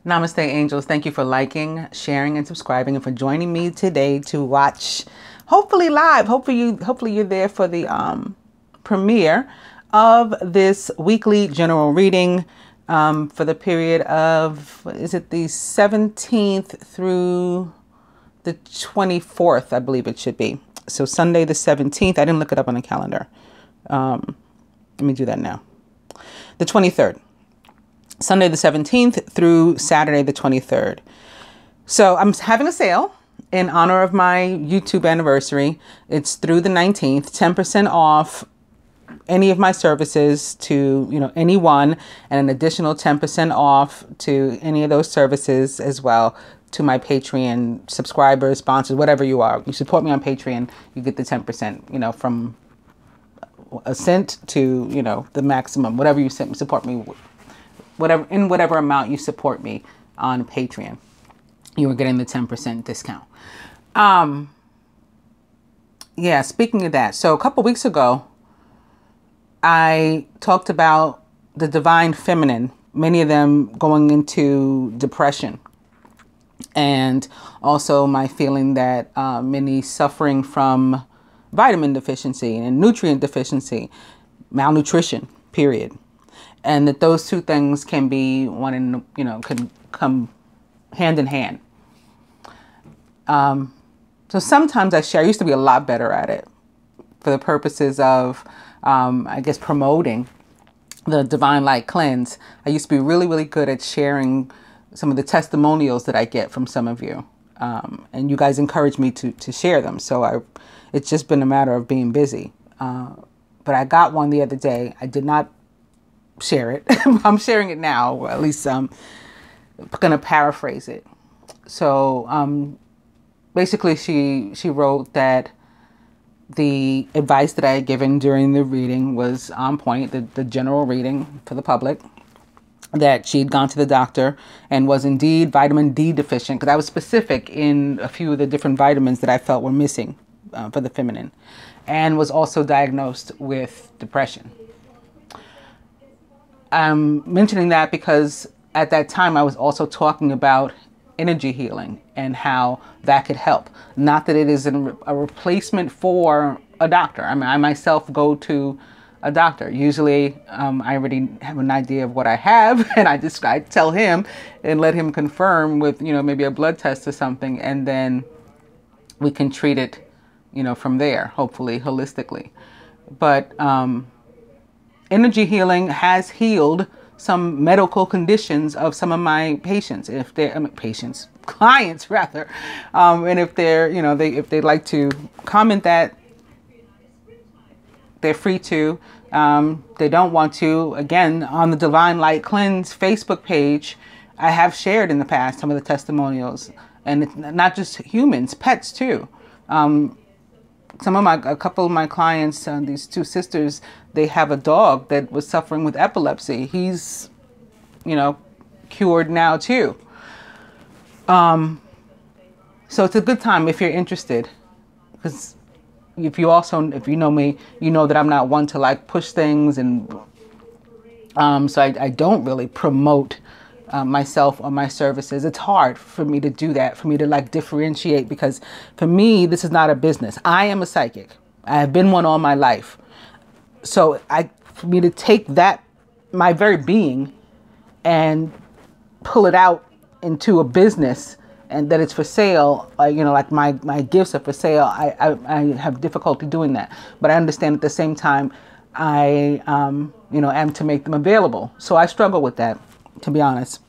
Namaste, angels. Thank you for liking, sharing, and subscribing, and for joining me today to watch, hopefully live. Hopefully you're there for the premiere of this weekly general reading for the period of, is it the 17th through the 24th? I believe it should be. So Sunday the 17th. I didn't look it up on the calendar. Let me do that now. The 23rd. Sunday the 17th through Saturday the 23rd. So I'm having a sale in honor of my YouTube anniversary. It's through the 19th, 10% off any of my services to, anyone, and an additional 10% off to any of those services as well to my Patreon subscribers, sponsors, whatever you are. You support me on Patreon, you get the 10%, from a cent to, the maximum, whatever you support me with. Whatever amount you support me on Patreon, you are getting the 10% discount. Yeah, speaking of that, so a couple weeks ago, I talked about the divine feminine, many of them going into depression, and also my feeling that many suffering from vitamin deficiency and nutrient deficiency, malnutrition, period. And that those two things can be one in, can come hand in hand. So sometimes I used to be a lot better at it for the purposes of, I guess, promoting the Divine Light Cleanse. I used to be really, really good at sharing some of the testimonials that I get from some of you. And you guys encourage me to share them. So it's just been a matter of being busy. But I got one the other day. I did not share it. I'm sharing it now, or at least I'm going to paraphrase it. So basically she wrote that the advice that I had given during the reading was on point, the general reading for the public, that she had gone to the doctor and was indeed vitamin D deficient, because I was specific in a few of the different vitamins that I felt were missing for the feminine, and was also diagnosed with depression. I'm mentioning that because at that time I was also talking about energy healing and how that could help. Not that it is a replacement for a doctor. I mean, I myself go to a doctor. Usually I already have an idea of what I have, and I tell him and let him confirm with, maybe a blood test or something, and then we can treat it, from there, hopefully holistically. But energy healing has healed some medical conditions of some of my patients, clients rather. And if they're, if they'd like to comment that, they're free to. They don't want to. Again, on the Divine Light Cleanse Facebook page, I have shared in the past some of the testimonials, and it's not just humans, pets too. A couple of my clients, these two sisters, they have a dog that was suffering with epilepsy. He's, cured now too. So it's a good time if you're interested, because if you know me, you know that I'm not one to push things, and so I don't really promote myself or my services. It's hard for me to do that, for me to differentiate, because for me, this is not a business. I am a psychic. I have been one all my life. So for me to take that, my very being, and pull it out into a business, and that it's for sale, my gifts are for sale, I have difficulty doing that. But I understand at the same time, I, am to make them available. So I struggle with that, to be honest.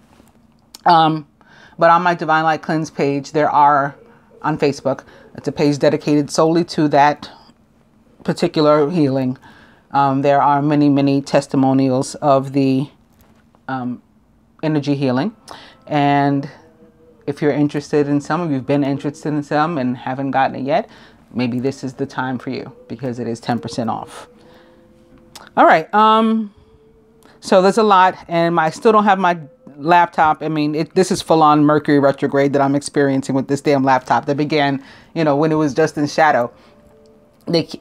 But on my Divine Light Cleanse page, on Facebook, it's a page dedicated solely to that particular healing. There are many, many testimonials of the energy healing. And if you're interested in some, or you've been interested in some and haven't gotten it yet, maybe this is the time for you, because it is 10% off. All right. So there's a lot, and I still don't have my laptop. I mean, this is full on Mercury retrograde that I'm experiencing with this damn laptop that began, when it was just in shadow.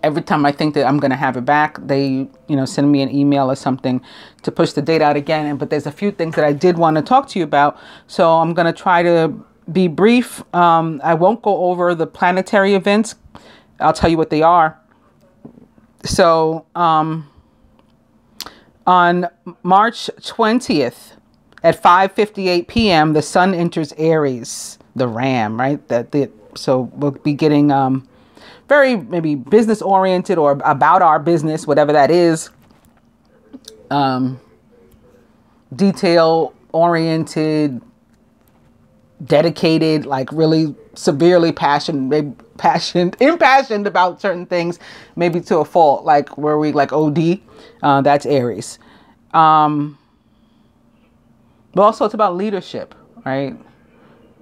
every time I think that I'm going to have it back, they, send me an email or something to push the date out again. But there's a few things that I did want to talk to you about. So I'm going to try to be brief. I won't go over the planetary events. I'll tell you what they are. So on March 20th at 5:58 p.m., the sun enters Aries, the ram, right? So we'll be getting very maybe business oriented or about our business, whatever that is. Detail oriented, dedicated, like really severely impassioned about certain things, maybe to a fault, like where we like OD. That's Aries. But also it's about leadership, right?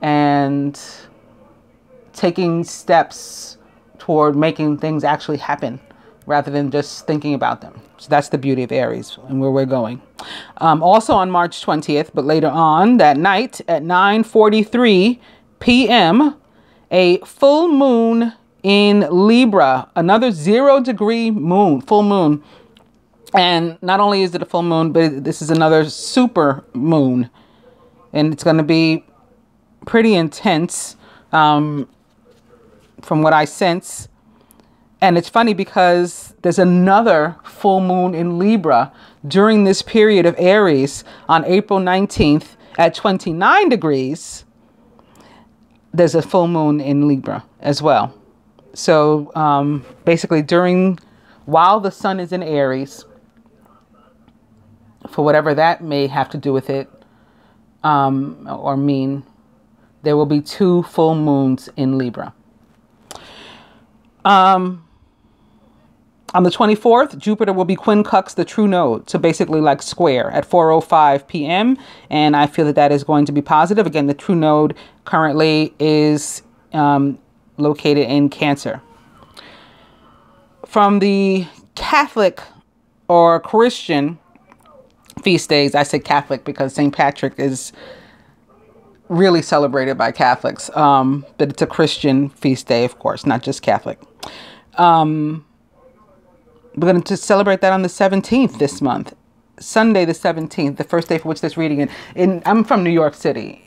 And taking steps toward making things actually happen rather than just thinking about them. So that's the beauty of Aries and where we're going. Also on March 20th, but later on that night at 9:43 p.m., a full moon in Libra, another 0-degree moon, full moon. And not only is it a full moon, but this is another super moon. And it's going to be pretty intense from what I sense. And it's funny because there's another full moon in Libra during this period of Aries on April 19th at 29 degrees. There's a full moon in Libra as well. So basically while the sun is in Aries, for whatever that may have to do with it or mean, there will be 2 full moons in Libra. On the 24th, Jupiter will be quincux the true node. So basically like square at 4:05 p.m. And I feel that that is going to be positive. Again, the true node currently is located in Cancer. From the Catholic or Christian feast days, I say Catholic because St. Patrick is really celebrated by Catholics. But it's a Christian feast day, of course, not just Catholic. We're going to celebrate that on the 17th this month. Sunday the 17th, the first day for which this reading. I'm from New York City.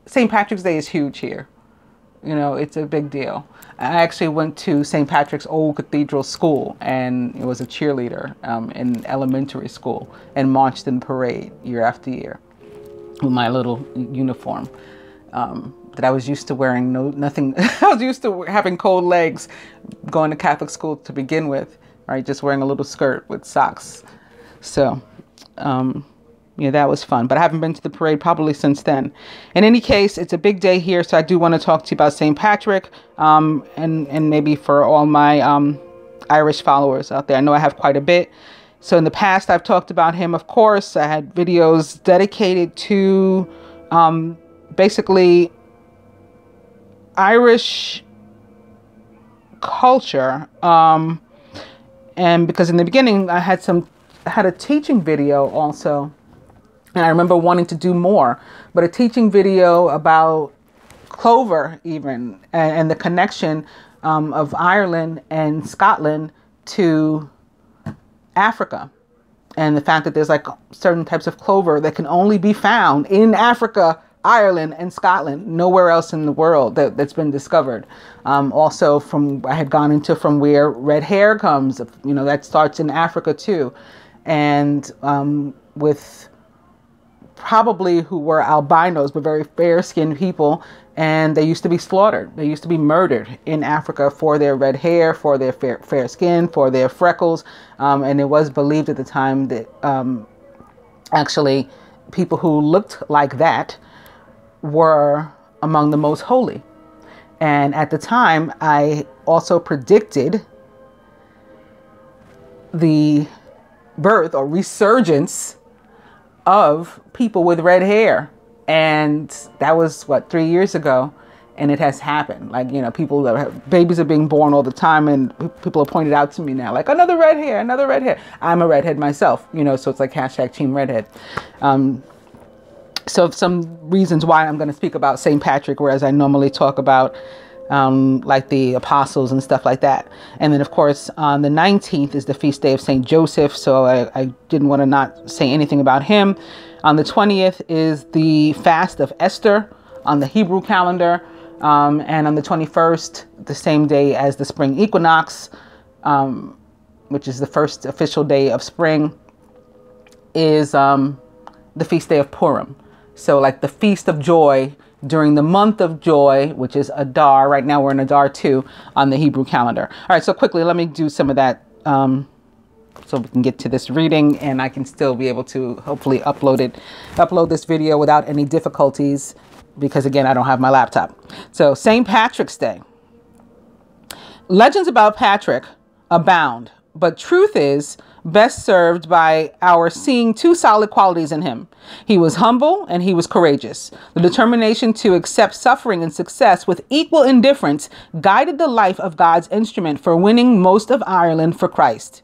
St. Patrick's Day is huge here. It's a big deal. I actually went to St. Patrick's Old Cathedral School and it was a cheerleader in elementary school and marched in parade year after year with my little uniform that I was used to wearing. Nothing. I was used to having cold legs going to Catholic school to begin with. Right, just wearing a little skirt with socks. So, that was fun. But I haven't been to the parade probably since then. In any case, it's a big day here, so I do want to talk to you about St. Patrick, and maybe for all my Irish followers out there. I know I have quite a bit. So in the past, I've talked about him. Of course, I had videos dedicated to basically Irish culture. And because in the beginning I had a teaching video also, and I remember wanting to do more, but a teaching video about clover even, and the connection of Ireland and Scotland to Africa, and the fact that there's like certain types of clover that can only be found in Africa, Ireland, and Scotland, nowhere else in the world that's been discovered. Also I had gone into from where red hair comes, that starts in Africa too. And with probably who were albinos, but very fair-skinned people. And they used to be slaughtered. They used to be murdered in Africa for their red hair, for their fair skin, for their freckles. And it was believed at the time that actually people who looked like that were among the most holy. And at the time, I also predicted the birth or resurgence of people with red hair. And that was 3 years ago. And it has happened. Babies are being born all the time, and people are pointed out to me now, like, another red hair, another red hair. I'm a redhead myself, so it's like hashtag Team Redhead. So some reasons why I'm going to speak about St. Patrick, whereas I normally talk about like the apostles and stuff like that. And then, of course, on the 19th is the feast day of St. Joseph. So I didn't want to not say anything about him. On the 20th is the fast of Esther on the Hebrew calendar. And on the 21st, the same day as the spring equinox, which is the first official day of spring, is the feast day of Purim. So like the feast of joy during the month of joy, which is Adar. Right now we're in Adar 2 on the Hebrew calendar. All right, so quickly, let me do some of that so we can get to this reading, and I can still be able to hopefully upload this video without any difficulties, because again, I don't have my laptop. So St. Patrick's Day. Legends about Patrick abound, but truth is best served by our seeing two solid qualities in him. He was humble and he was courageous. The determination to accept suffering and success with equal indifference guided the life of God's instrument for winning most of Ireland for Christ.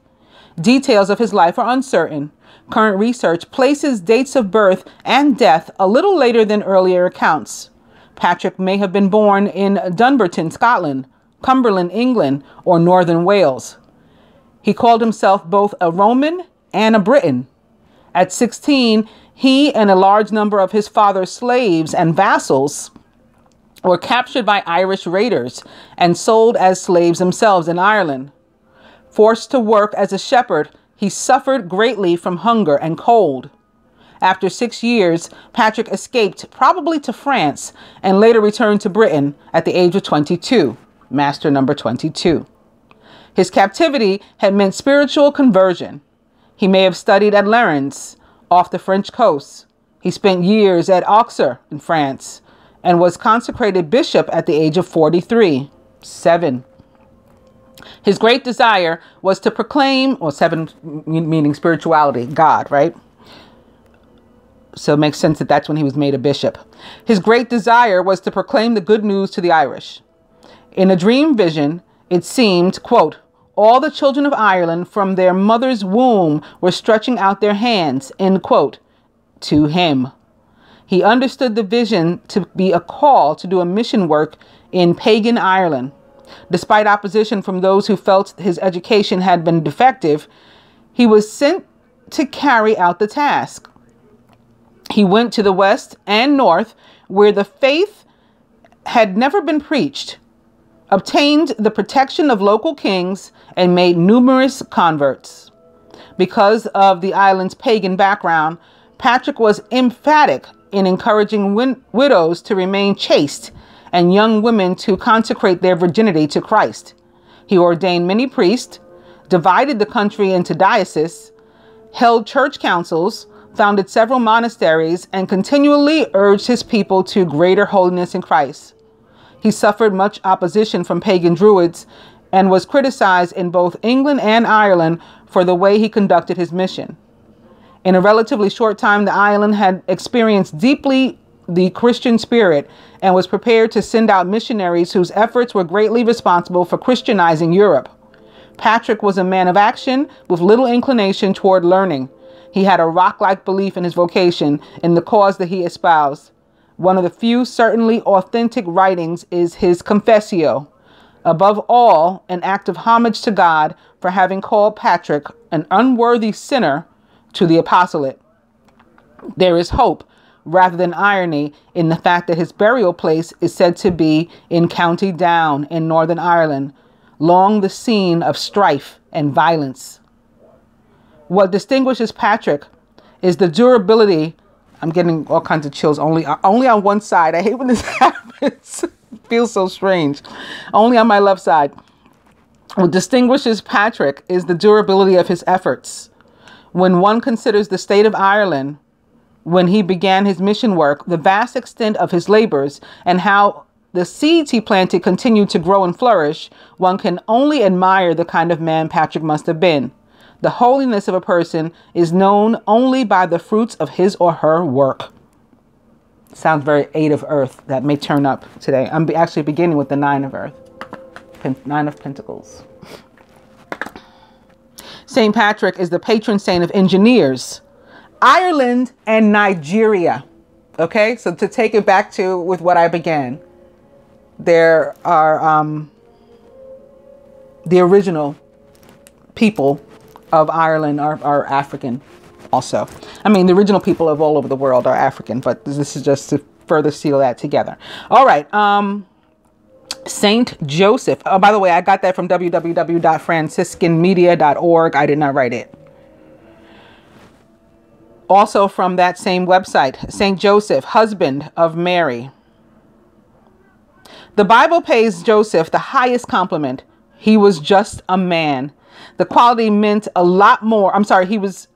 Details of his life are uncertain. Current research places dates of birth and death a little later than earlier accounts. Patrick may have been born in Dunbarton, Scotland, Cumberland, England, or Northern Wales. He called himself both a Roman and a Briton. At 16, he and a large number of his father's slaves and vassals were captured by Irish raiders and sold as slaves themselves in Ireland. Forced to work as a shepherd, he suffered greatly from hunger and cold. After 6 years, Patrick escaped, probably to France, and later returned to Britain at the age of 22, master number 22. His captivity had meant spiritual conversion. He may have studied at Lerins, off the French coast. He spent years at Auxerre in France and was consecrated bishop at the age of 43, 7. His great desire was to proclaim, or 7 meaning spirituality, God, right? So it makes sense that that's when he was made a bishop. His great desire was to proclaim the good news to the Irish. In a dream vision, it seemed, quote, all the children of Ireland from their mother's womb were stretching out their hands, end quote, to him. He understood the vision to be a call to do a mission work in pagan Ireland. Despite opposition from those who felt his education had been defective, he was sent to carry out the task. He went to the west and north, where the faith had never been preached, obtained the protection of local kings, and made numerous converts. Because of the island's pagan background, Patrick was emphatic in encouraging widows to remain chaste and young women to consecrate their virginity to Christ. He ordained many priests, divided the country into dioceses, held church councils, founded several monasteries, and continually urged his people to greater holiness in Christ. He suffered much opposition from pagan druids and was criticized in both England and Ireland for the way he conducted his mission. In a relatively short time, the island had experienced deeply the Christian spirit and was prepared to send out missionaries whose efforts were greatly responsible for Christianizing Europe. Patrick was a man of action with little inclination toward learning. He had a rock-like belief in his vocation and the cause that he espoused. One of the few certainly authentic writings is his Confessio. Above all, an act of homage to God for having called Patrick an unworthy sinner to the apostolate. There is hope, rather than irony, in the fact that his burial place is said to be in County Down in Northern Ireland, long the scene of strife and violence. What distinguishes Patrick is the durability. I'm getting all kinds of chills only on one side. I hate when this happens. It feels so strange. Only on my left side. What distinguishes Patrick is the durability of his efforts. When one considers the state of Ireland, when he began his mission work, the vast extent of his labors, and how the seeds he planted continued to grow and flourish, one can only admire the kind of man Patrick must have been. The holiness of a person is known only by the fruits of his or her work. Sounds very 8 of earth. That may turn up today. I'm actually beginning with the 9 of earth. 9 of pentacles. St. Patrick is the patron saint of engineers, Ireland and Nigeria. Okay, so to take it back to with what I began. there are the original people of Ireland are African also. I mean, the original people of all over the world are African, but this is just to further seal that together. All right. Saint Joseph. Oh, by the way, I got that from www.franciscanmedia.org. I did not write it. Also from that same website, Saint Joseph, husband of Mary. The Bible pays Joseph the highest compliment. He was just a man. The quality meant a lot more. I'm sorry, he was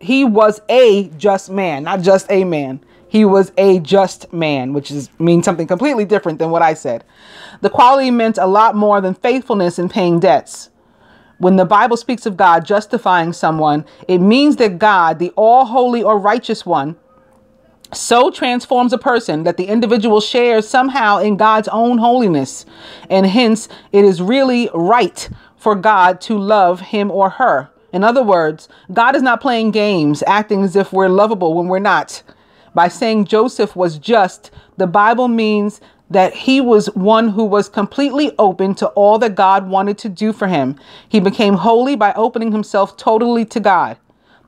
a just man, not just a man. He was a just man, which means something completely different than what I said. The quality meant a lot more than faithfulness in paying debts. When the Bible speaks of God justifying someone, it means that God, the all-holy or righteous one, so transforms a person that the individual shares somehow in God's own holiness. And hence, it is really right for God to love him or her. In other words, God is not playing games, acting as if we're lovable when we're not. By saying Joseph was just, the Bible means that he was one who was completely open to all that God wanted to do for him. He became holy by opening himself totally to God.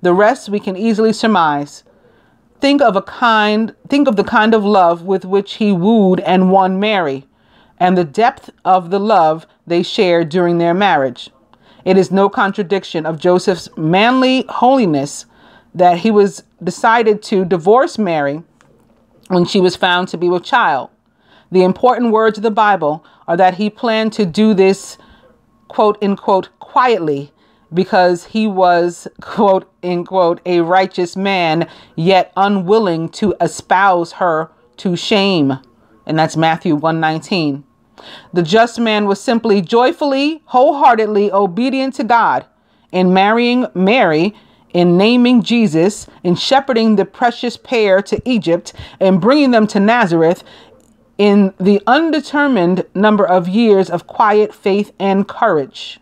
The rest we can easily surmise. Think of the kind of love with which he wooed and won Mary, and the depth of the love they shared during their marriage. It is no contradiction of Joseph's manly holiness that he was decided to divorce Mary when she was found to be with child. The important words of the Bible are that he planned to do this, quote unquote, quietly, because he was, quote unquote, a righteous man, yet unwilling to espouse her to shame. And that's Matthew 1:19. The just man was simply joyfully, wholeheartedly obedient to God in marrying Mary, in naming Jesus, in shepherding the precious pair to Egypt, and bringing them to Nazareth, in the undetermined number of years of quiet faith and courage.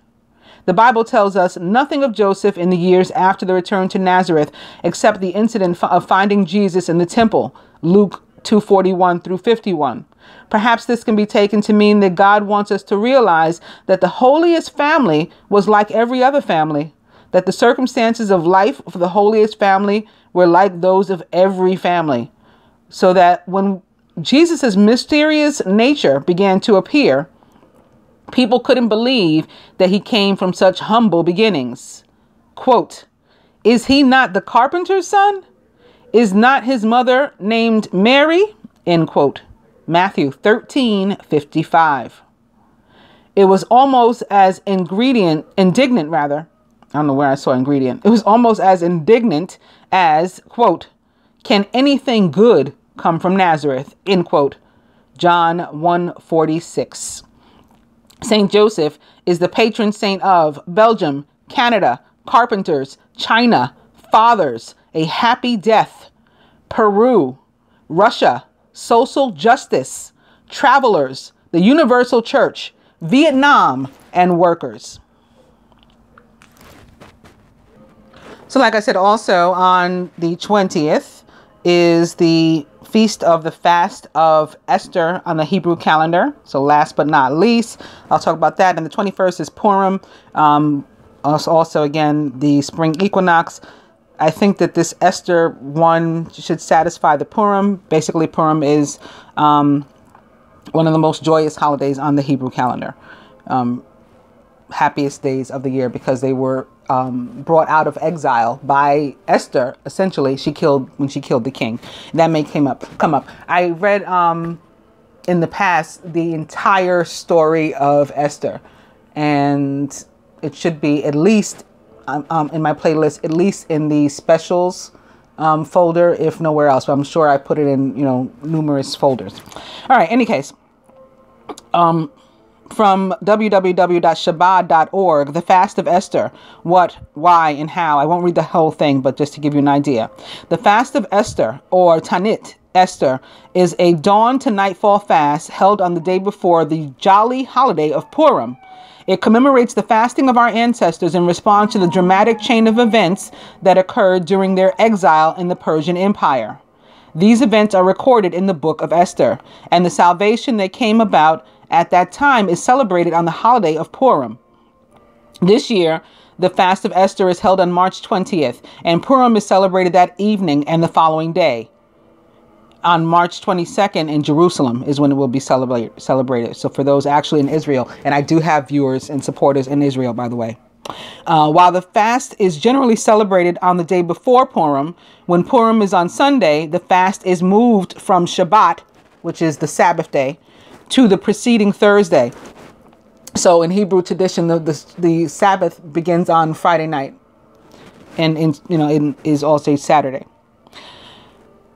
The Bible tells us nothing of Joseph in the years after the return to Nazareth, except the incident of finding Jesus in the temple, Luke 2:41 through 51. Perhaps this can be taken to mean that God wants us to realize that the holiest family was like every other family, that the circumstances of life for the holiest family were like those of every family, so that when Jesus' mysterious nature began to appear, people couldn't believe that he came from such humble beginnings. Quote, "Is he not the carpenter's son? Is not his mother named Mary?" End quote. Matthew 13:55. It was almost as indignant. I don't know where I saw ingredient. It was almost as indignant as, quote, "Can anything good come from Nazareth?" End quote. John 1:46. Saint Joseph is the patron saint of Belgium, Canada, carpenters, China, fathers, a happy death, Peru, Russia, social justice, travelers, the Universal Church, Vietnam, and workers. So like I said, also on the 20th is the Feast of the Fast of Esther on the Hebrew calendar. So last but not least, I'll talk about that. And the 21st is Purim. Also, again, the spring equinox. I think that this Esther one should satisfy the Purim. Basically, Purim is one of the most joyous holidays on the Hebrew calendar. Happiest days of the year because they were brought out of exile by Esther. Essentially, when she killed the king. That may come up. I read in the past the entire story of Esther, and it should be at least in my playlist, at least in the specials folder, if nowhere else. But I'm sure I put it in numerous folders. All right. Any case. From www.shabbat.org, the Fast of Esther, what, why, and how. I won't read the whole thing, but just to give you an idea. The Fast of Esther, or Tanit Esther, is a dawn to nightfall fast held on the day before the jolly holiday of Purim. It commemorates the fasting of our ancestors in response to the dramatic chain of events that occurred during their exile in the Persian Empire. These events are recorded in the book of Esther, and the salvation that came about at that time is celebrated on the holiday of Purim. This year, the fast of Esther is held on March 20th, and Purim is celebrated that evening and the following day. On March 22nd in Jerusalem is when it will be celebrated. So for those actually in Israel, and I do have viewers and supporters in Israel, by the way. While the fast is generally celebrated on the day before Purim, when Purim is on Sunday, the fast is moved from Shabbat, which is the Sabbath day, to the preceding Thursday. So in Hebrew tradition, the Sabbath begins on Friday night, and is also Saturday.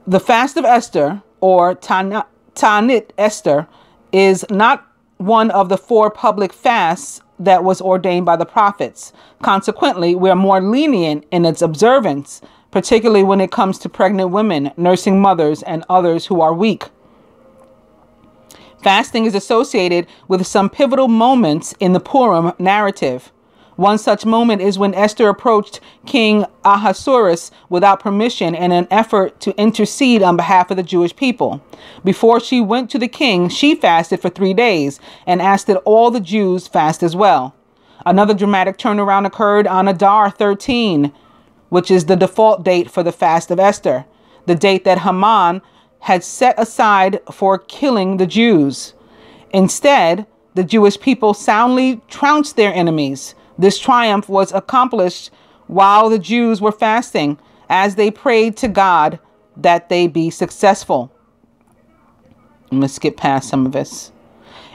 The fast of Esther, or Ta'anit Esther, is not one of the 4 public fasts that was ordained by the prophets. Consequently, we are more lenient in its observance, particularly when it comes to pregnant women, nursing mothers, and others who are weak. Fasting is associated with some pivotal moments in the Purim narrative. One such moment is when Esther approached King Ahasuerus without permission in an effort to intercede on behalf of the Jewish people. Before she went to the king, she fasted for 3 days and asked that all the Jews fast as well. Another dramatic turnaround occurred on Adar 13, which is the default date for the fast of Esther, the date that Haman had set aside for killing the Jews. Instead, the Jewish people soundly trounced their enemies. This triumph was accomplished while the Jews were fasting, as they prayed to God that they be successful. I'm going to skip past some of this.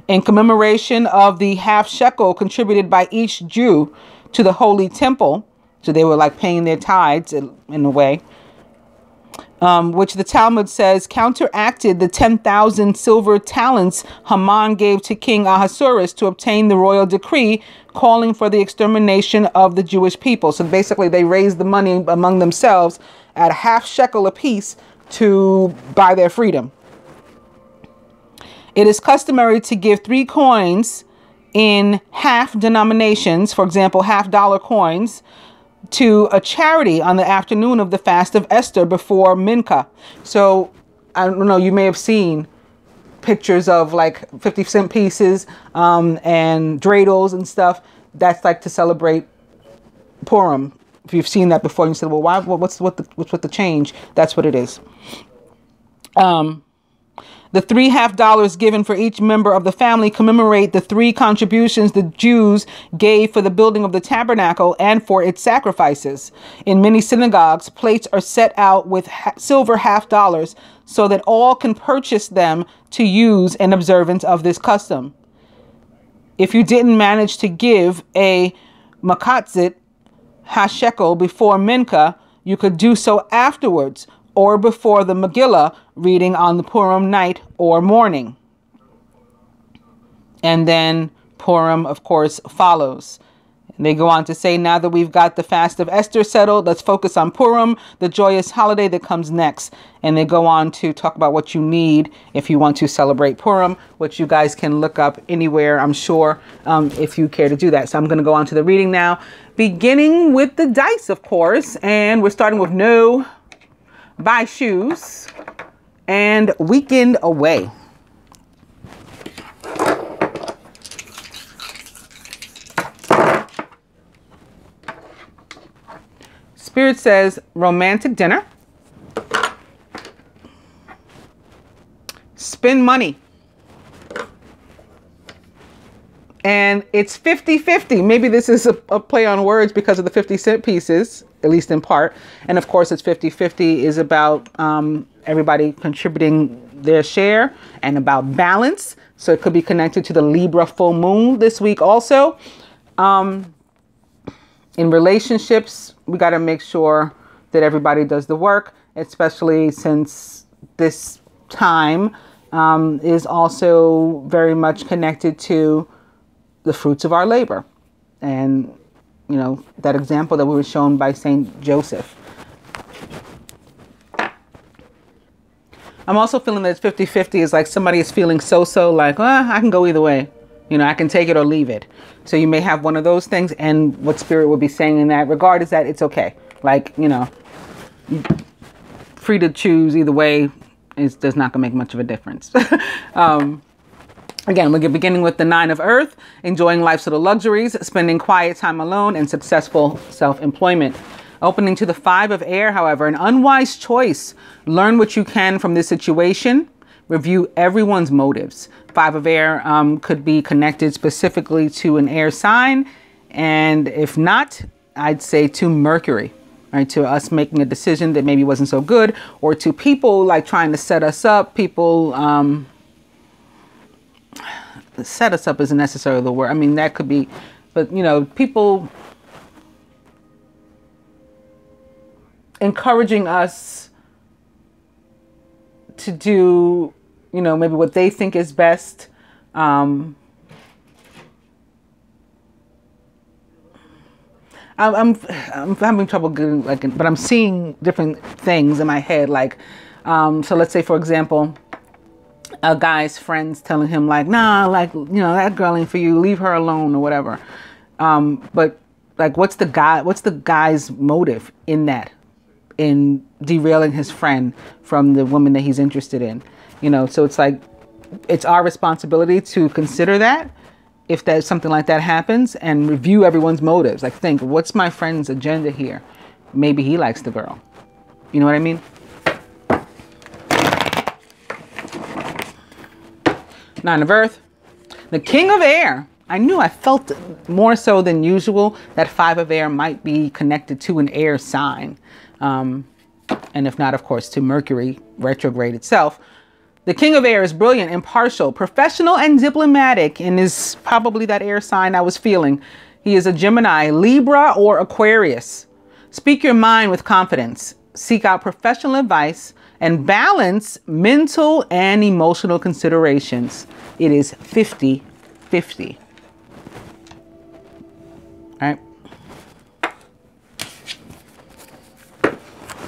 In commemoration of the half shekel contributed by each Jew to the holy temple, so they were like paying their tithes in a way, which the Talmud says counteracted the 10,000 silver talents Haman gave to King Ahasuerus to obtain the royal decree calling for the extermination of the Jewish people. So basically they raised the money among themselves at a half shekel apiece to buy their freedom. It is customary to give 3 coins in half denominations, for example, $50 coins, to a charity on the afternoon of the fast of Esther before Mincha. So I don't know, you may have seen pictures of like 50-cent pieces and dreidels and stuff. That's like to celebrate Purim. If you've seen that before, and you said, well, why? What's with the change? That's what it is. The $3 half given for each member of the family commemorate the 3 contributions the Jews gave for the building of the tabernacle and for its sacrifices. In many synagogues, plates are set out with silver $half so that all can purchase them to use in observance of this custom. If you didn't manage to give a makatzit hashekel before Mincha, you could do so afterwards, or before the Megillah reading on the Purim night or morning. And then Purim, of course, follows. And they go on to say, now that we've got the fast of Esther settled, let's focus on Purim, the joyous holiday that comes next. And they go on to talk about what you need if you want to celebrate Purim, which you guys can look up anywhere, I'm sure, if you care to do that. So I'm going to go on to the reading now, beginning with the dice, of course. And we're starting with no buy shoes and weekend away. Spirit says romantic dinner, spend money, and it's 50-50. Maybe this is a play on words because of the 50-cent pieces, at least in part. And of course, it's 50-50 is about everybody contributing their share and about balance. So it could be connected to the Libra full moon this week also. In relationships, we got to make sure that everybody does the work, especially since this time is also very much connected to the fruits of our labor. And, you know, that example that we were shown by Saint Joseph. I'm also feeling that 50-50 is like somebody is feeling so like, I can go either way. You know, I can take it or leave it. So you may have one of those things. And what Spirit will be saying in that regard is that it's okay. Like, you know, free to choose either way does not going to make much of a difference. Again, we're beginning with the 9 of Earth, enjoying life's little luxuries, spending quiet time alone, and successful self-employment. Opening to the 5 of Air, however, an unwise choice. Learn what you can from this situation. Review everyone's motives. 5 of Air could be connected specifically to an air sign. And if not, I'd say to Mercury, right? To us making a decision that maybe wasn't so good, or to people like trying to set us up. People, set us up isn't necessarily the word. I mean, that could be, but you know, people encouraging us to do, you know, maybe what they think is best. I'm having trouble getting but I'm seeing different things in my head. Like, so let's say, for example, a guy's friends telling him like, nah, like, you know, that girl ain't for you, leave her alone or whatever. But like, what's the guy's motive in that, in derailing his friend from the woman that he's interested in? You know, so it's like, it's our responsibility to consider that if there's something like that happens, and review everyone's motives. Like, think, what's my friend's agenda here? Maybe he likes the girl. You know what I mean? 9 of Earth, the King of Air. I knew, I felt more so than usual that 5 of Air might be connected to an air sign. And if not, of course, to Mercury retrograde itself. The King of Air is brilliant, impartial, professional, and diplomatic, and is probably that air sign I was feeling. He is a Gemini, Libra, or Aquarius. Speak your mind with confidence. Seek out professional advice and balance mental and emotional considerations. It is 50-50. All right.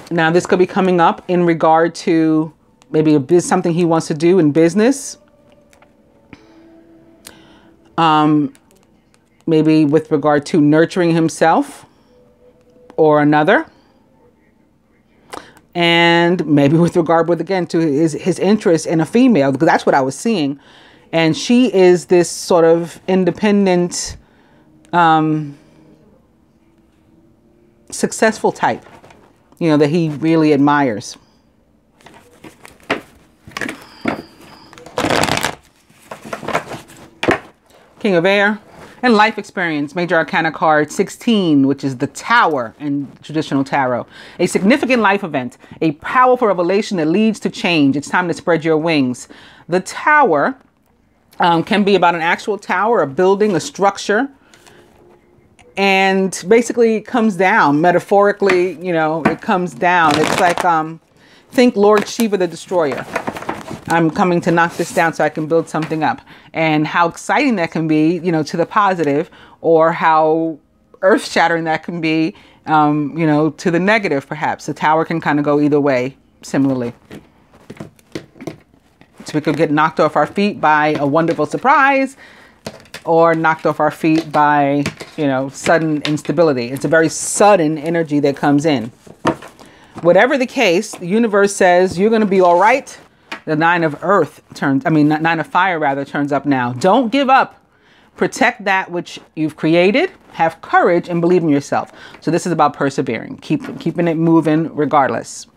Now, this could be coming up in regard to maybe something he wants to do in business. Maybe with regard to nurturing himself or another. And maybe with regard again to his interest in a female, because that's what I was seeing. And she is this sort of independent, successful type, you know, that he really admires. King of Air and life experience, major arcana card 16, which is the Tower in traditional tarot. A significant life event, a powerful revelation that leads to change. It's time to spread your wings. The Tower can be about an actual tower, a building, a structure. And basically it comes down metaphorically, you know, it comes down. It's like, think Lord Shiva the Destroyer. I'm coming to knock this down so I can build something up. And how exciting that can be, you know, to the positive, or how earth-shattering that can be, you know, to the negative, perhaps. The Tower can kind of go either way, similarly. So we could get knocked off our feet by a wonderful surprise, or knocked off our feet by, you know, sudden instability. It's a very sudden energy that comes in. Whatever the case, the universe says you're going to be all right. The 9 of Earth turns, 9 of Fire rather, turns up now. Don't give up. Protect that which you've created. Have courage and believe in yourself. So this is about persevering, keeping it moving regardless.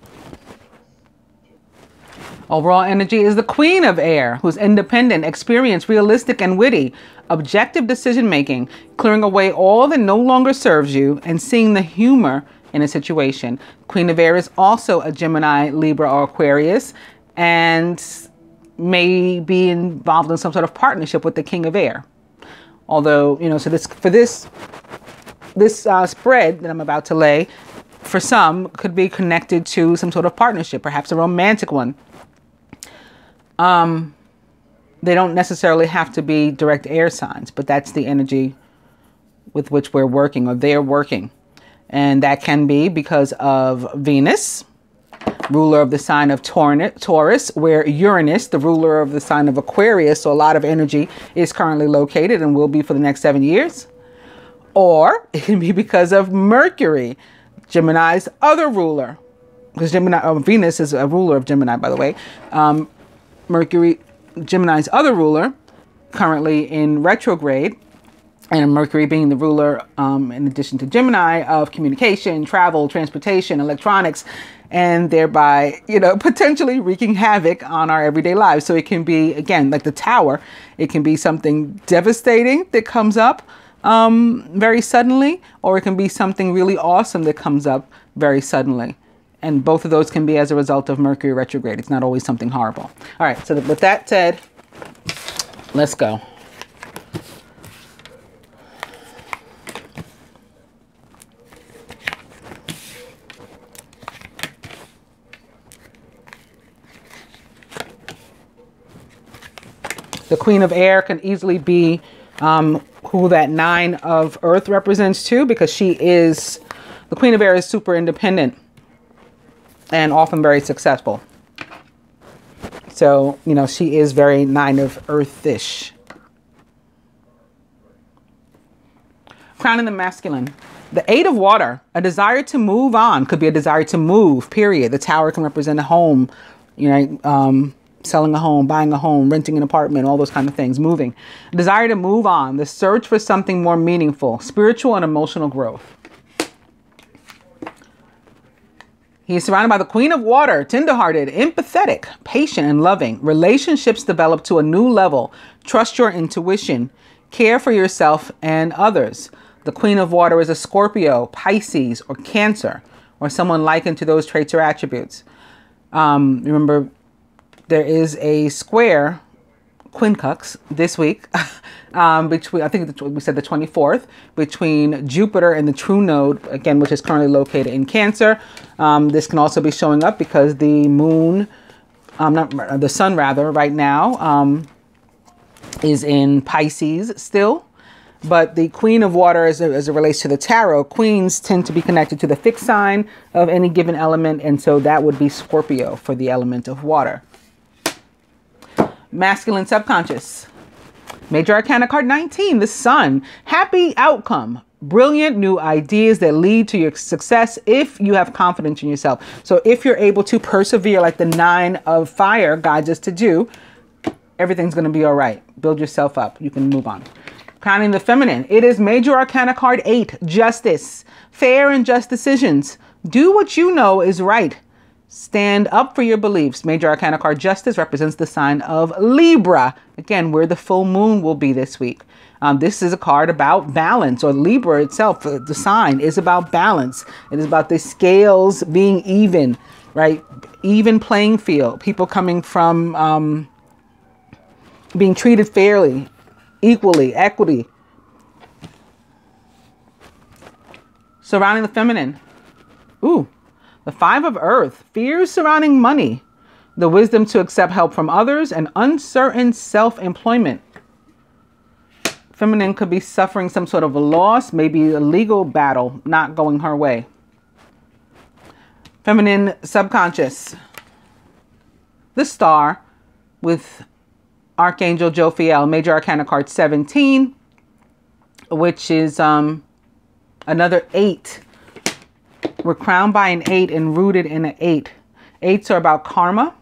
Overall energy is the Queen of Air, who's independent, experienced, realistic, and witty. Objective decision-making, clearing away all that no longer serves you and seeing the humor in a situation. Queen of Air is also a Gemini, Libra, or Aquarius, and may be involved in some sort of partnership with the King of Air. Although, you know, so this spread that I'm about to lay, for some, could be connected to some sort of partnership, perhaps a romantic one. They don't necessarily have to be direct air signs, but that's the energy with which we're working, or they're working. And that can be because of Venus, ruler of the sign of Taurus, where Uranus, the ruler of the sign of Aquarius, so a lot of energy, is currently located and will be for the next 7 years. Or it can be because of Mercury, Gemini's other ruler. Because Venus is a ruler of Gemini, by the way. Mercury, Gemini's other ruler, currently in retrograde, and Mercury being the ruler, in addition to Gemini, of communication, travel, transportation, electronics, and thereby, potentially wreaking havoc on our everyday lives. So it can be, again, like the Tower, it can be something devastating that comes up very suddenly, or it can be something really awesome that comes up very suddenly. And both of those can be as a result of Mercury retrograde. It's not always something horrible. All right, so with that said, let's go. The Queen of Air can easily be who that 9 of Earth represents too, because the Queen of Air is super independent and often very successful. So, she is very 9 of Earth-ish. Crowning the masculine. The 8 of Water, a desire to move on, could be a desire to move, period. The Tower can represent a home, selling a home, buying a home, renting an apartment, all those kind of things, moving. A desire to move on, the search for something more meaningful, spiritual and emotional growth. He is surrounded by the Queen of Water, tenderhearted, empathetic, patient, and loving. Relationships develop to a new level. Trust your intuition. Care for yourself and others. The Queen of Water is a Scorpio, Pisces, or Cancer, or someone likened to those traits or attributes. Remember, there is a square, quincux, this week, between, I think we said the 24th, between Jupiter and the true node, again, which is currently located in Cancer. This can also be showing up because the moon, the sun rather, right now, is in Pisces still. But the Queen of Water, as it relates to the tarot, queens tend to be connected to the fixed sign of any given element. And so that would be Scorpio for the element of water. Masculine subconscious. Major Arcana card 19, the Sun. Happy outcome. Brilliant new ideas that lead to your success if you have confidence in yourself. So if you're able to persevere like the 9 of Fire guides us to do, everything's going to be all right. Build yourself up. You can move on. Crowning the feminine. It is Major Arcana card 8, Justice. Fair and just decisions. Do what you know is right. Stand up for your beliefs. Major Arcana card Justice represents the sign of Libra. Again, where the full moon will be this week. This is a card about balance, or Libra itself, the sign is about balance. It is about the scales being even, right? Even playing field. People coming from being treated fairly, equally, equity. Surrounding the feminine. Ooh. The 5 of Earth, fears surrounding money, the wisdom to accept help from others, and uncertain self-employment. Feminine could be suffering some sort of a loss, maybe a legal battle not going her way. Feminine subconscious. The Star with Archangel Jophiel, Major Arcana card 17, which is another 8. We're crowned by an 8 and rooted in an 8. 8s are about karma.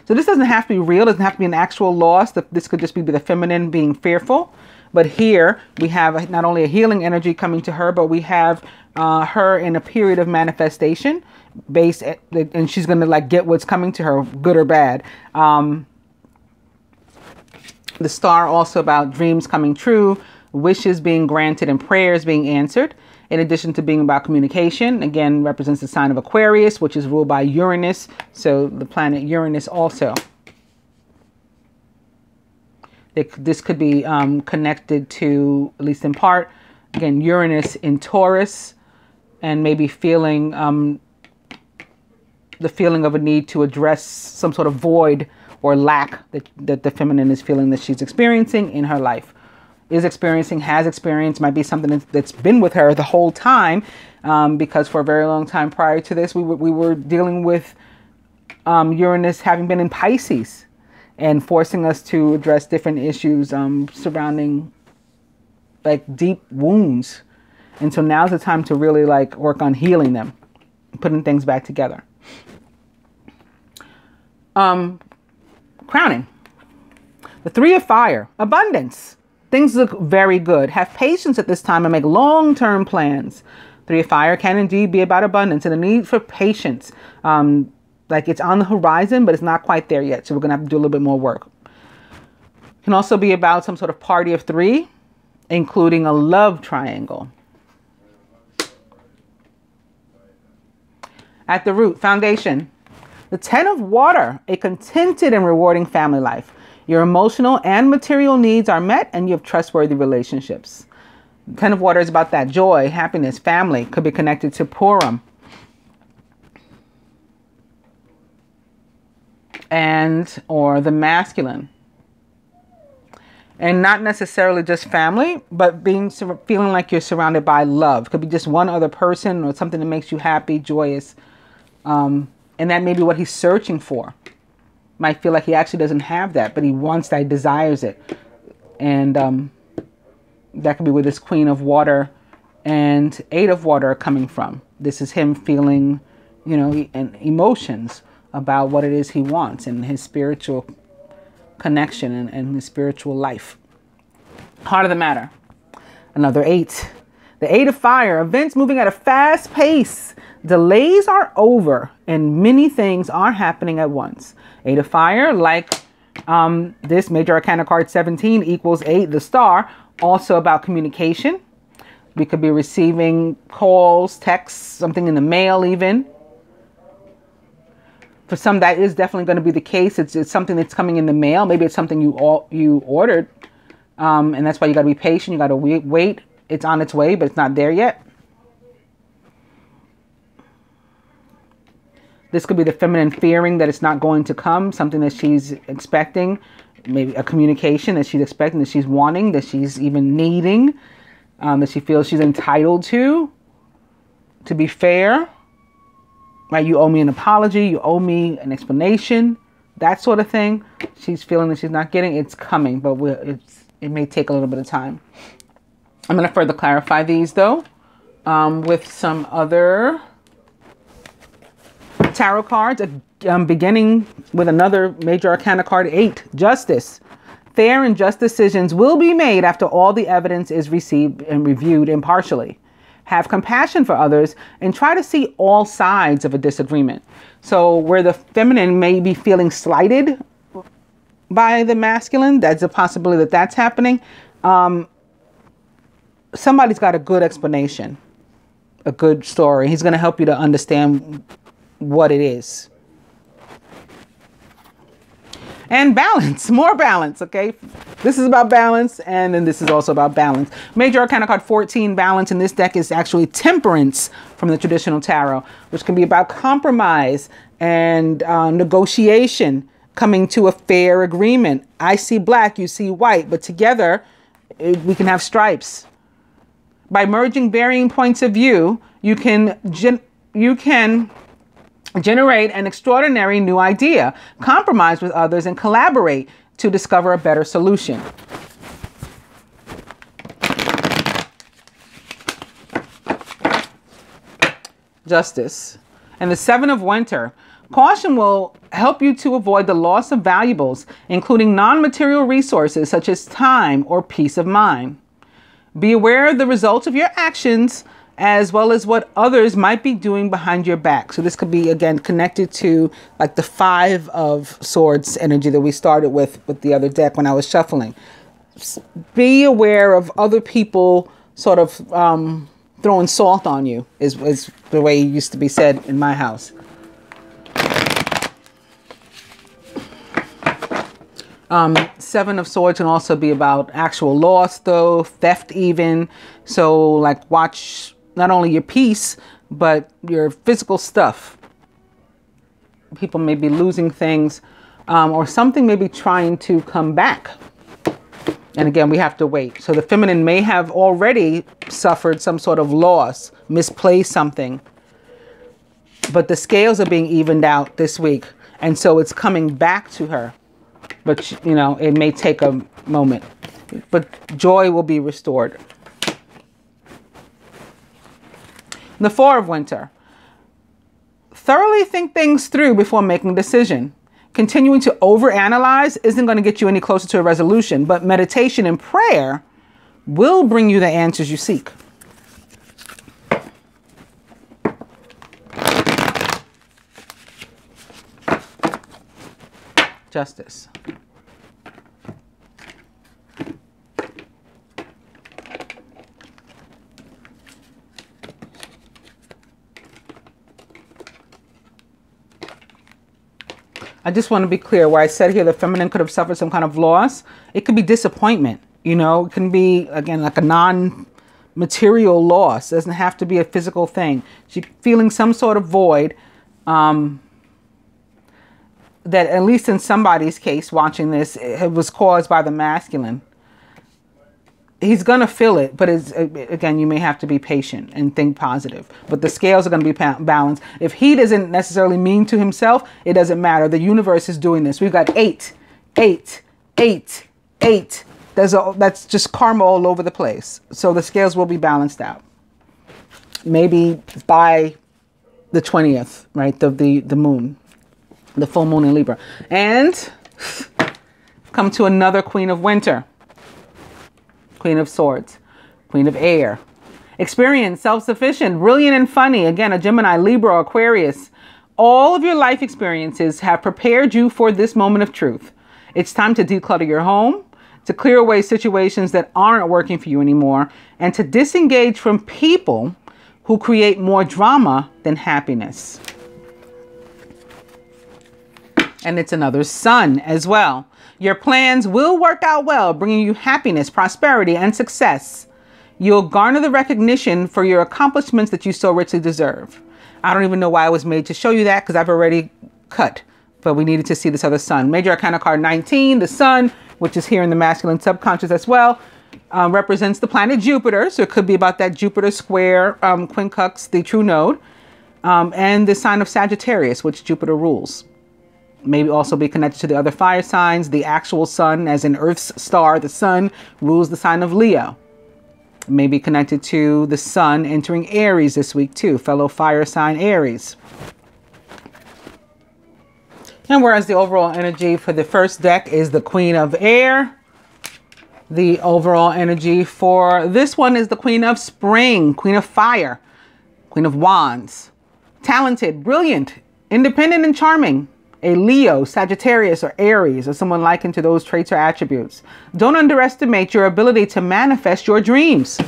So this doesn't have to be real. It doesn't have to be an actual loss. This could just be the feminine being fearful. But here we have not only a healing energy coming to her, but we have her in a period of manifestation and she's going to like get what's coming to her, good or bad. The Star also about dreams coming true, wishes being granted, and prayers being answered. In addition to being about communication, again, represents the sign of Aquarius, which is ruled by Uranus. So the planet Uranus also. This could be connected to, at least in part, again, Uranus in Taurus, and maybe feeling the feeling of a need to address some sort of void or lack that the feminine is feeling that she's experiencing in her life. Is experiencing, has experienced, might be something that's been with her the whole time, because for a very long time prior to this, we were dealing with Uranus having been in Pisces and forcing us to address different issues surrounding like deep wounds. And so now's the time to really like work on healing them, putting things back together. Crowning. The Three of Fire, abundance. Things look very good. Have patience at this time and make long-term plans. Three of Fire can indeed be about abundance and the need for patience. Like it's on the horizon, but it's not quite there yet. So we're going to have to do a little bit more work. It can also be about some sort of party of three, including a love triangle. At the root, foundation. The Ten of Water, a contented and rewarding family life. Your emotional and material needs are met and you have trustworthy relationships. The Ten of Water is about that joy, happiness, family. Could be connected to Purim. Or the masculine. And not necessarily just family, but feeling like you're surrounded by love. Could be just one other person or something that makes you happy, joyous. And that may be what he's searching for. Might feel like he actually doesn't have that, but he wants that, he desires it. And that could be where this Queen of Water and Eight of Water are coming from. This is him feeling, you know, and emotions about what it is he wants and his spiritual connection and his spiritual life. Heart of the matter. Another 8. The Eight of Fire. Events moving at a fast pace. Delays are over and many things are happening at once. Eight of Fire, like this Major Arcana card 17 equals 8, the Star. Also about communication. We could be receiving calls, texts, something in the mail even. For some, that is definitely going to be the case. It's something that's coming in the mail. Maybe it's something you ordered. And that's why you got to be patient. You got to wait. It's on its way, but it's not there yet. This could be the feminine fearing that it's not going to come. Something that she's expecting. Maybe a communication that she's expecting, that she's wanting, that she's even needing. That she feels she's entitled to be fair. Right, you owe me an apology, you owe me an explanation, that sort of thing. She's feeling that she's not getting. It's coming, but it may take a little bit of time. I'm going to further clarify these, though, with some other tarot cards. Beginning with another Major Arcana card 8, Justice. Fair and just decisions will be made after all the evidence is received and reviewed impartially. Have compassion for others and try to see all sides of a disagreement. So where the feminine may be feeling slighted by the masculine, that's a possibility that that's happening. Somebody's got a good explanation, a good story. He's going to help you to understand what it is. And balance, more balance, okay? This is about balance, and then this is also about balance. Major Arcana card 14, balance, in this deck is actually temperance from the traditional tarot, which can be about compromise and negotiation, coming to a fair agreement. I see black, you see white, but together we can have stripes. By merging varying points of view, you can generate an extraordinary new idea, compromise with others, and collaborate to discover a better solution. Justice. And the Seven of Winter. Caution will help you to avoid the loss of valuables, including non-material resources such as time or peace of mind. Be aware of the results of your actions as well as what others might be doing behind your back. So this could be, again, connected to like the Five of Swords energy that we started with the other deck when I was shuffling. Be aware of other people sort of throwing salt on you is the way it used to be said in my house. Seven of Swords can also be about actual loss, though, theft even. So like watch not only your peace, but your physical stuff. People may be losing things, or something may be trying to come back. And again, we have to wait. So the feminine may have already suffered some sort of loss, misplaced something. But the scales are being evened out this week. And so it's coming back to her. But, you know, it may take a moment. But joy will be restored. The Four of Winter. Thoroughly think things through before making a decision. continuing to overanalyze isn't going to get you any closer to a resolution, but meditation and prayer will bring you the answers you seek. Justice. I just want to be clear where I said here the feminine could have suffered some kind of loss. It could be disappointment, you know, it can be, again, like a non-material loss. It doesn't have to be a physical thing. She's feeling some sort of void that, at least in somebody's case watching this, it was caused by the masculine. He's going to feel it, but again, you may have to be patient and think positive. But the scales are going to be balanced. If he doesn't necessarily mean to himself, it doesn't matter. The universe is doing this. We've got 8, 8, 8, 8. That's just karma all over the place. So the scales will be balanced out. Maybe by the 20th, right? The moon, the full moon in Libra. And come to another Queen of Winter. Queen of Swords, Queen of Air. Experience, self-sufficient, brilliant and funny. Again, a Gemini, Libra, Aquarius. All of your life experiences have prepared you for this moment of truth. It's time to declutter your home, to clear away situations that aren't working for you anymore, and to disengage from people who create more drama than happiness. And it's another Sun as well. Your plans will work out well, bringing you happiness, prosperity, and success. You'll garner the recognition for your accomplishments that you so richly deserve. I don't even know why I was made to show you that, because I've already cut, but we needed to see this other Sun. Major Arcana card 19, the Sun, which is here in the masculine subconscious as well, represents the planet Jupiter. So it could be about that Jupiter square, quincux, the true node, and the sign of Sagittarius, which Jupiter rules. Maybe also be connected to the other fire signs. The actual sun, as in Earth's star, the sun, rules the sign of Leo. Maybe connected to the sun entering Aries this week too, fellow fire sign Aries. And whereas the overall energy for the first deck is the Queen of Air, the overall energy for this one is the Queen of Spring, Queen of Fire, Queen of Wands. Talented, brilliant, independent and charming. A Leo, Sagittarius, or Aries, or someone likened to those traits or attributes. Don't underestimate your ability to manifest your dreams.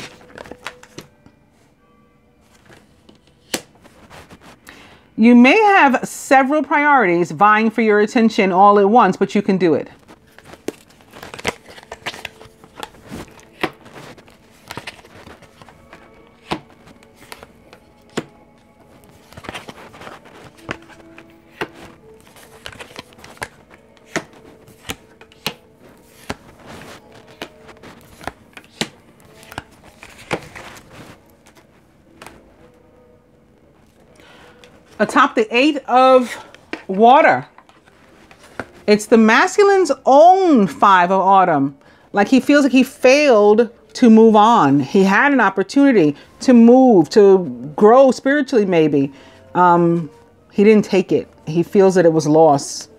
You may have several priorities vying for your attention all at once, but you can do it. Atop the 8 of Water, it's the masculine's own 5 of Autumn. Like he feels like he failed to move on. He had an opportunity to move, to grow spiritually maybe. He didn't take it. He feels that it was lost.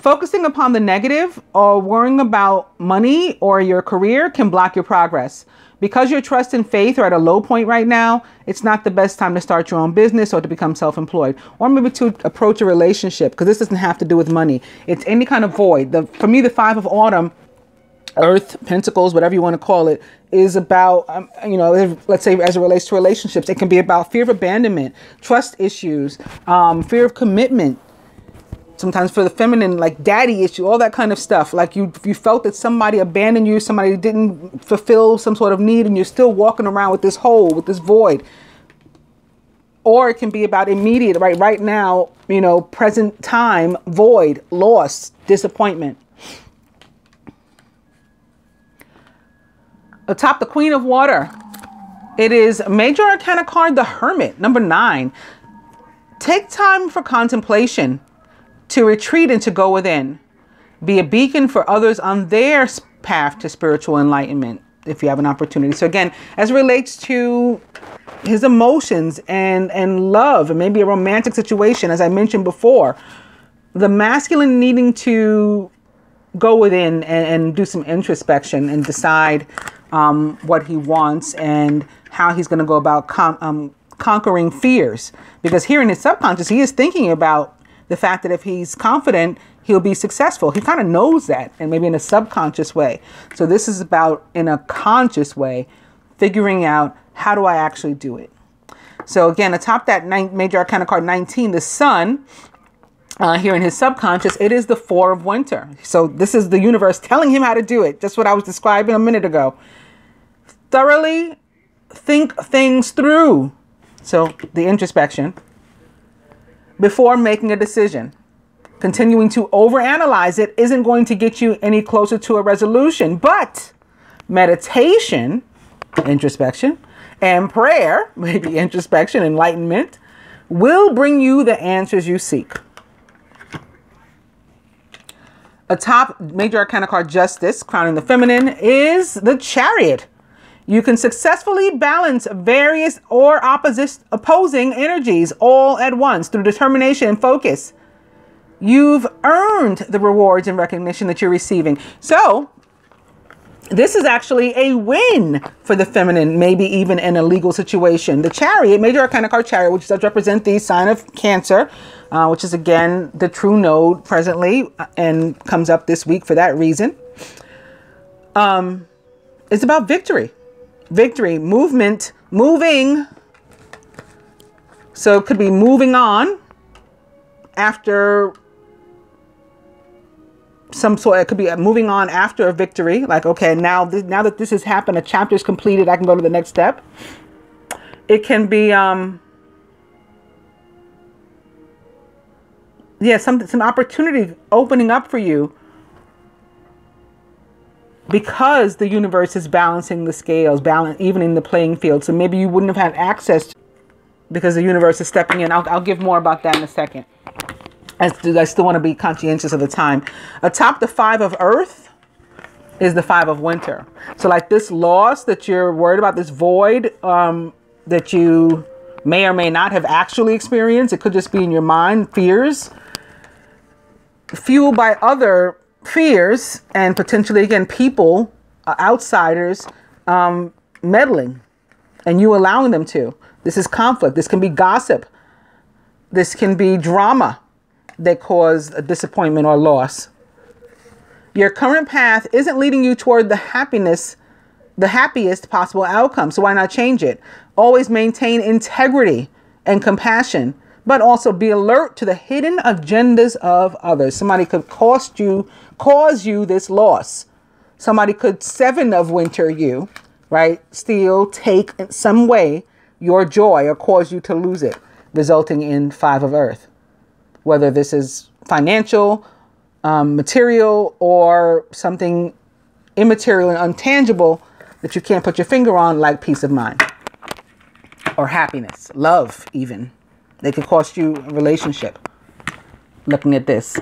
Focusing upon the negative or worrying about money or your career can block your progress. Because your trust and faith are at a low point right now, it's not the best time to start your own business or to become self-employed, or maybe to approach a relationship, because this doesn't have to do with money. It's any kind of void. For me, the 5 of Autumn, Earth, Pentacles, whatever you want to call it, is about, you know, let's say as it relates to relationships, it can be about fear of abandonment, trust issues, fear of commitment. Sometimes for the feminine, like daddy issue, all that kind of stuff. Like you felt that somebody abandoned you, somebody didn't fulfill some sort of need, and you're still walking around with this hole, with this void. Or it can be about immediate, right now, you know, present time, void, loss, disappointment. Atop the Queen of Water, it is Major Arcana card, the Hermit, number 9. Take time for contemplation, to retreat and to go within. Be a beacon for others on their path to spiritual enlightenment if you have an opportunity. So again, as it relates to his emotions and love, and maybe a romantic situation, as I mentioned before, the masculine needing to go within and do some introspection and decide what he wants and how he's going to go about conquering fears. Because here in his subconscious, he is thinking about the fact that if he's confident, he'll be successful. He kind of knows that, and maybe in a subconscious way. So this is about, in a conscious way, figuring out, how do I actually do it? So again, atop that major arcana card 19, the sun, here in his subconscious, it is the 4 of winter. So this is the universe telling him how to do it. Just what I was describing a minute ago. Thoroughly think things through. So the introspection before making a decision. Continuing to overanalyze it isn't going to get you any closer to a resolution, but meditation, introspection, and prayer, maybe introspection, enlightenment, will bring you the answers you seek. Atop major arcana card Justice, crowning the feminine, is the Chariot. You can successfully balance various or opposing energies all at once through determination and focus. You've earned the rewards and recognition that you're receiving. So this is actually a win for the feminine, maybe even in a legal situation. The Chariot, major arcana card Chariot, which does represent the sign of Cancer, which is again the true node presently and comes up this week for that reason. It's about victory. Victory, movement, moving. So it could be moving on after some sort. It could be moving on after a victory. Like, okay, now that this has happened, a chapter is completed, I can go to the next step. It can be, yeah, some opportunity opening up for you because the universe is balancing the scales, evening the playing field. So maybe you wouldn't have had access because the universe is stepping in. I'll give more about that in a second. I still want to be conscientious of the time. Atop the 5 of Earth is the 5 of Winter. So like this loss that you're worried about, this void that you may or may not have actually experienced. It could just be in your mind, fears fueled by other fears and potentially, again, people, outsiders meddling and you allowing them to. This is conflict. This can be gossip. This can be drama that cause a disappointment or loss. Your current path isn't leading you toward the happiest possible outcome. So why not change it? Always maintain integrity and compassion, but also be alert to the hidden agendas of others. Somebody could cause you this loss. Somebody could 7 of Winter you, right? Steal, take in some way your joy or cause you to lose it, resulting in 5 of Earth. Whether this is financial, material, or something immaterial and untangible that you can't put your finger on, like peace of mind or happiness, love even. They could cost you a relationship. Looking at this.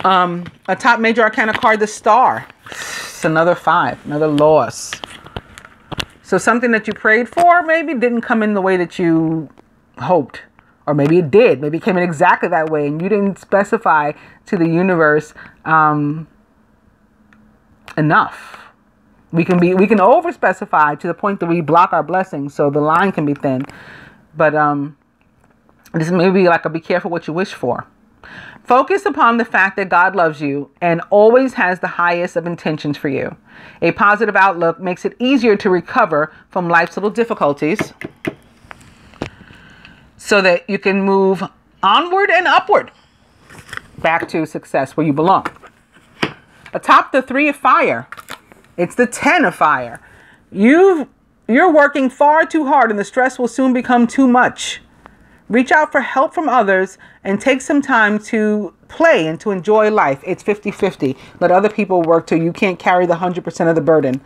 A top major arcana card, the Star. It's another 5, another loss. So something that you prayed for maybe didn't come in the way that you hoped. Or maybe it did. Maybe it came in exactly that way and you didn't specify to the universe enough. We can over specify to the point that we block our blessings, so the line can be thin. But this may be like a be careful what you wish for. Focus upon the fact that God loves you and always has the highest of intentions for you. A positive outlook makes it easier to recover from life's little difficulties so that you can move onward and upward back to success where you belong. Atop the 3 of Fire, it's the 10 of Fire. You're working far too hard and the stress will soon become too much. Reach out for help from others and take some time to play and to enjoy life. It's 50-50. Let other people work till you can't carry the 100% of the burden.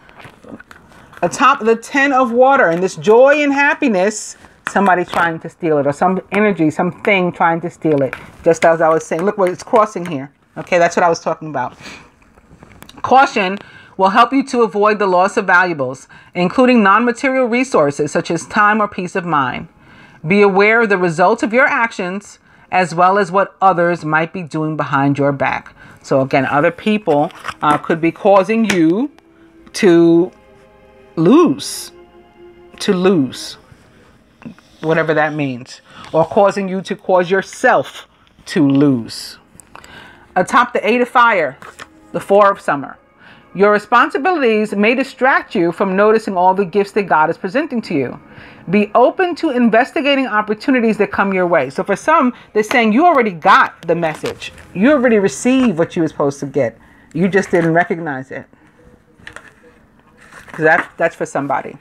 Atop the 10 of Water, and this joy and happiness, somebody trying to steal it, or some energy, something trying to steal it. Just as I was saying, look what it's crossing here. Okay, that's what I was talking about. Caution will help you to avoid the loss of valuables, including non-material resources such as time or peace of mind. Be aware of the results of your actions as well as what others might be doing behind your back. So again, other people could be causing you to lose, whatever that means, or causing you to cause yourself to lose. Atop the 8 of fire, the 4 of summer. Your responsibilities may distract you from noticing all the gifts that God is presenting to you. Be open to investigating opportunities that come your way. So for some, they're saying you already got the message. You already received what you were supposed to get. You just didn't recognize it. That's for somebody.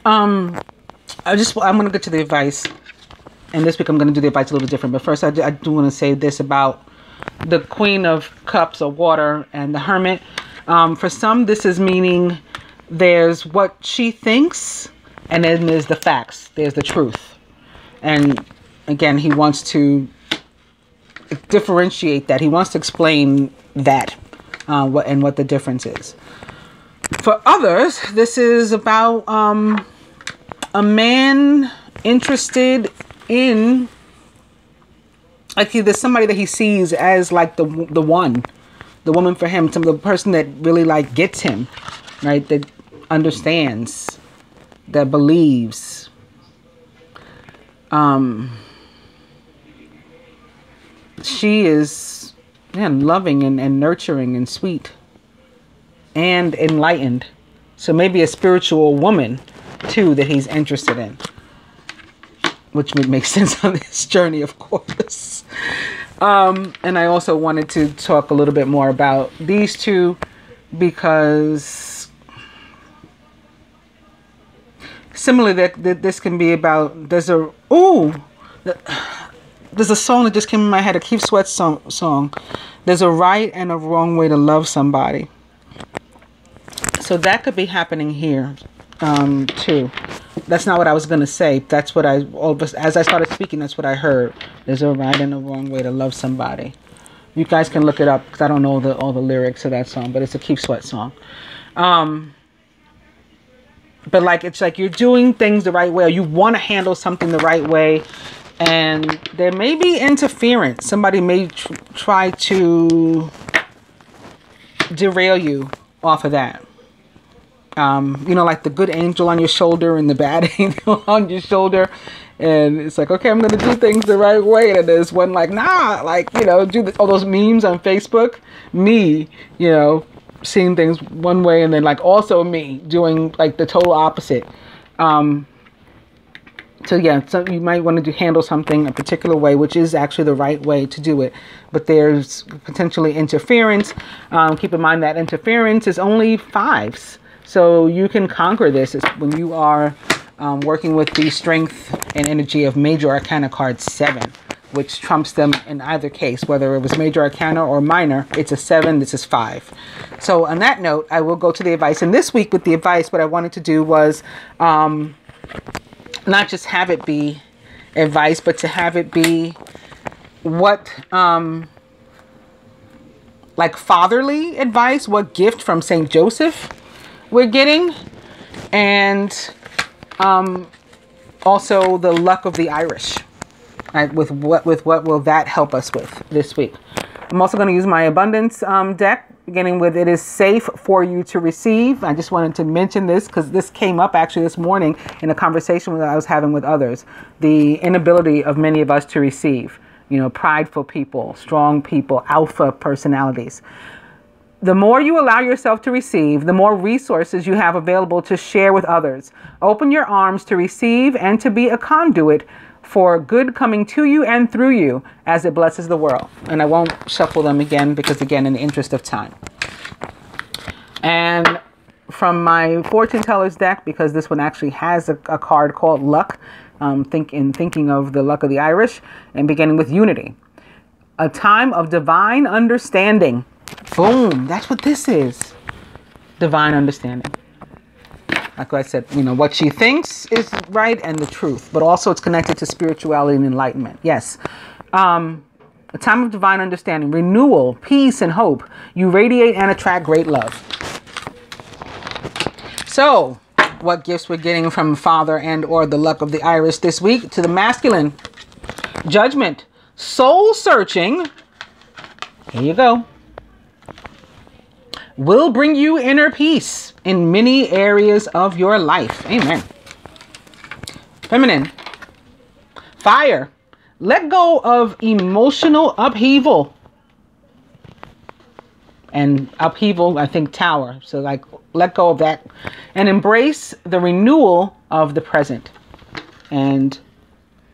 I'm going to get to the advice. And this week I'm going to do the advice a little different. But first, I do want to say this about the Queen of Cups or water and the Hermit. For some, this is meaning there's what she thinks, and then there's the facts. There's the truth. And again, he wants to differentiate that. He wants to explain that what the difference is. For others, this is about a man interested in, like, there's somebody that he sees as like the woman for him, the person that really like gets him, right? That understands, that believes. She is loving and nurturing and sweet and enlightened. So maybe a spiritual woman too that he's interested in, which would make sense on this journey, of course. And I also wanted to talk a little bit more about these two, because similarly, that this can be about, there's a song that just came in my head, a Keith Sweat song. There's a right and a wrong way to love somebody. So that could be happening here too. That's not what I was going to say. That's what as I started speaking, that's what I heard. There's a right and a wrong way to love somebody. You guys can look it up, because I don't know all the lyrics of that song, but it's a Keith Sweat song. But like, it's like you're doing things the right way, or you want to handle something the right way, and there may be interference. Somebody may try to derail you off of that. Like the good angel on your shoulder and the bad angel on your shoulder. And it's like, okay, I'm going to do things the right way. And there's one like, nah, like, do all those memes on Facebook. Me, seeing things one way, and then like also me doing like the total opposite. So you might want to handle something a particular way, which is actually the right way to do it. But there's potentially interference. Keep in mind that interference is only 5s. So you can conquer this when you are working with the strength and energy of Major Arcana card 7, which trumps them in either case. Whether it was Major Arcana or Minor, it's a 7, this is 5. So on that note, I will go to the advice. And this week with the advice, what I wanted to do was not just have it be advice, but to have it be what, like fatherly advice, what gift from St. Joseph we're getting, and also the luck of the Irish, right? With what will that help us with this week? I'm also going to use my abundance deck, beginning with "It is safe for you to receive." I just wanted to mention this because this came up actually this morning in a conversation that I was having with others. The inability of many of us to receive, prideful people, strong people, alpha personalities. The more you allow yourself to receive, the more resources you have available to share with others. Open your arms to receive and to be a conduit for good coming to you and through you as it blesses the world. And I won't shuffle them again because, again, in the interest of time. And from my fortune teller's deck, because this one actually has a card called Luck, thinking of the luck of the Irish, and beginning with Unity. A time of divine understanding. Boom, that's what this is. Divine understanding. Like I said, what she thinks is right and the truth, but also it's connected to spirituality and enlightenment. Yes. A time of divine understanding, renewal, peace, and hope. You radiate and attract great love. So what gifts we're getting from Father and or the luck of the Iris this week. To the masculine, Judgment, soul searching. Here you go. Will bring you inner peace in many areas of your life. Amen. Feminine, Fire, let go of emotional upheaval. And upheaval, I think tower. So like let go of that and embrace the renewal of the present and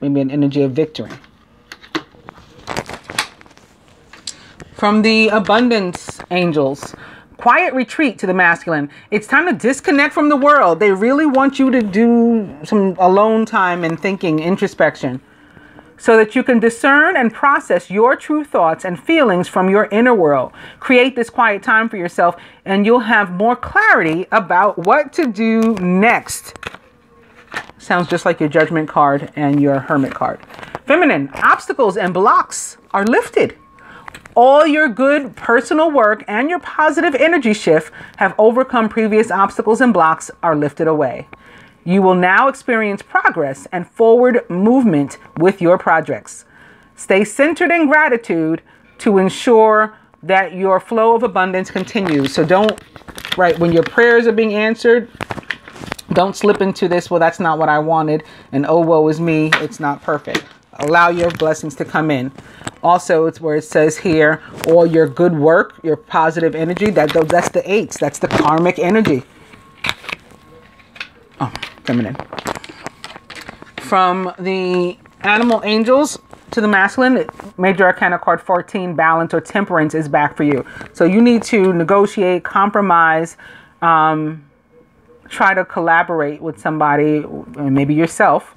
maybe an energy of victory. From the abundance angels, quiet retreat to the masculine. It's time to disconnect from the world. They really want you to do some alone time and thinking, introspection, so that you can discern and process your true thoughts and feelings from your inner world. Create this quiet time for yourself and you'll have more clarity about what to do next. Sounds just like your Judgment card and your Hermit card. Feminine, obstacles and blocks are lifted. All your good personal work and your positive energy shift have overcome previous obstacles and blocks are lifted away. You will now experience progress and forward movement with your projects. Stay centered in gratitude to ensure that your flow of abundance continues. So don't, when your prayers are being answered, don't slip into this, well, that's not what I wanted, and oh, woe is me, it's not perfect. Allow your blessings to come in. Also, it's where it says here, all your good work, your positive energy, that's the eights. That's the karmic energy. Oh, feminine. From the animal angels to the masculine, Major Arcana card 14, balance or temperance is back for you. So you need to negotiate, compromise, try to collaborate with somebody, maybe yourself,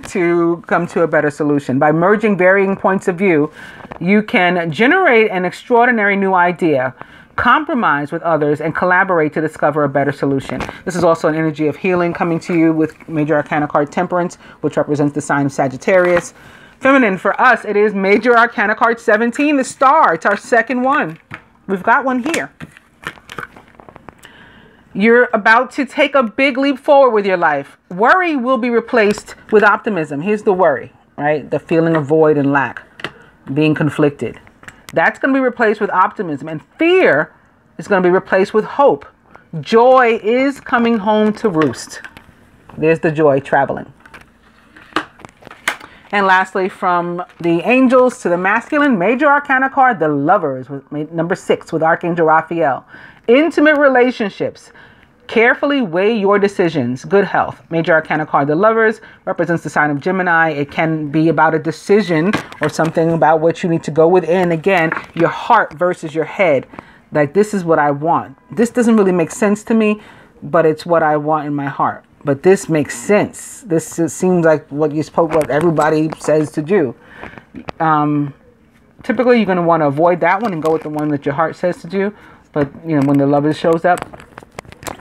to come to a better solution. By merging varying points of view, you can generate an extraordinary new idea, compromise with others, and collaborate to discover a better solution. This is also an energy of healing coming to you with Major Arcana card Temperance, which represents the sign of Sagittarius. Feminine, for us, it is Major Arcana card 17, the Star. It's our second one. We've got one here. You're about to take a big leap forward with your life. Worry will be replaced with optimism. Here's the worry, right? The feeling of void and lack, being conflicted. That's going to be replaced with optimism. And fear is going to be replaced with hope. Joy is coming home to roost. There's the joy traveling. And lastly, from the angels to the masculine, Major Arcana card, the Lovers, with number 6 with Archangel Raphael. Intimate relationships. Carefully weigh your decisions. Good health. Major Arcana card, the Lovers, represents the sign of Gemini. It can be about a decision or something about what you need to go within. Again, your heart versus your head. Like, this is what I want. This doesn't really make sense to me, but it's what I want in my heart. But this makes sense. This seems like what everybody says to do. Typically, you're going to want to avoid that one and go with the one that your heart says to do. But, you know, when the Lovers shows up,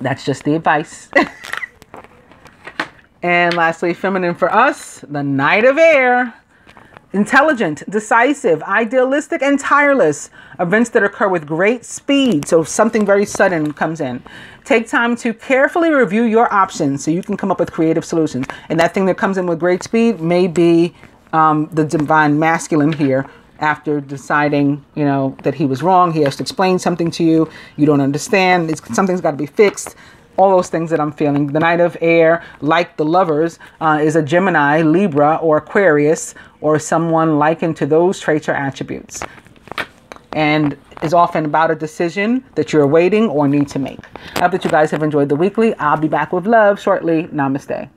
that's just the advice. And lastly, feminine for us, the Knight of Air. Intelligent, decisive, idealistic, and tireless. Events that occur with great speed. So something very sudden comes in. Take time to carefully review your options so you can come up with creative solutions. And that thing that comes in with great speed may be the divine masculine here. After deciding, you know, that he was wrong, he has to explain something to you. You don't understand. Something's got to be fixed. All those things that I'm feeling. The Knight of Air, like the Lovers, is a Gemini, Libra, or Aquarius, or someone likened to those traits or attributes. And is often about a decision that you're awaiting or need to make. I hope that you guys have enjoyed the weekly. I'll be back with love shortly. Namaste.